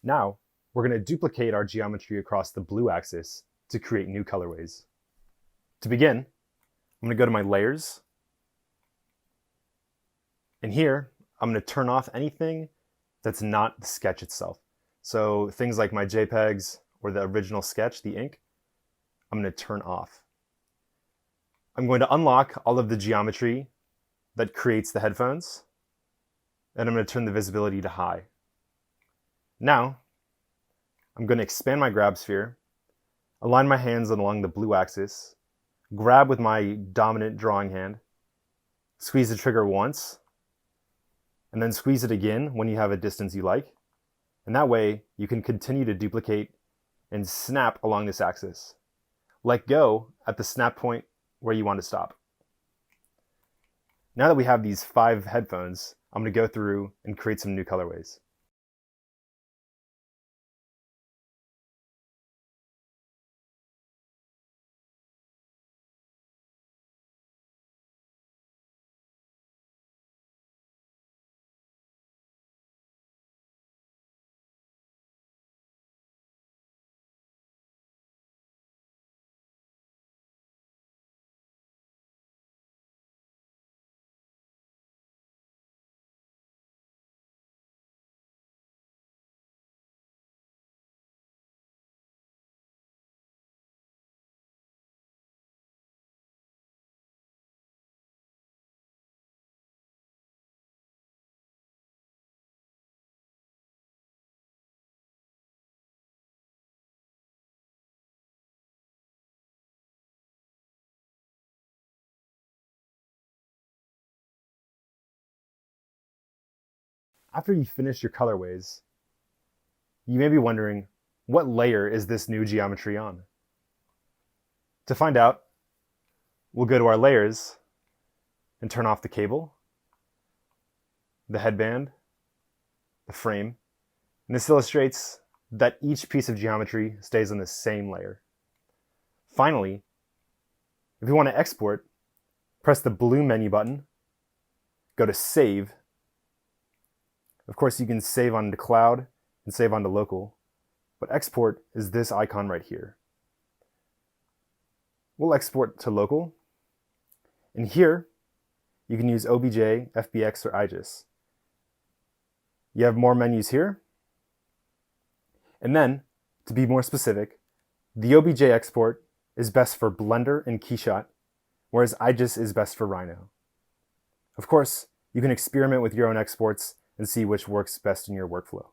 Now, we're going to duplicate our geometry across the blue axis to create new colorways. To begin, I'm going to go to my layers, and here I'm going to turn off anything that's not the sketch itself. So things like my JPEGs or the original sketch, the ink, I'm going to turn off. I'm going to unlock all of the geometry that creates the headphones, and I'm going to turn the visibility to high. Now, I'm going to expand my grab sphere, align my hands along the blue axis, grab with my dominant drawing hand, squeeze the trigger once, and then squeeze it again when you have a distance you like. And that way, you can continue to duplicate and snap along this axis. Let go at the snap point where you want to stop. Now that we have these 5 headphones, I'm going to go through and create some new colorways. After you finish your colorways, you may be wondering, what layer is this new geometry on? To find out, we'll go to our layers and turn off the cable, the headband, the frame, and this illustrates that each piece of geometry stays on the same layer. Finally, if you want to export, press the blue menu button, go to Save. Of course, you can save onto cloud and save onto local, but export is this icon right here. We'll export to local, and here you can use OBJ, FBX, or IGES. You have more menus here, and then, to be more specific, the OBJ export is best for Blender and Keyshot, whereas IGES is best for Rhino. Of course, you can experiment with your own exports and see which works best in your workflow.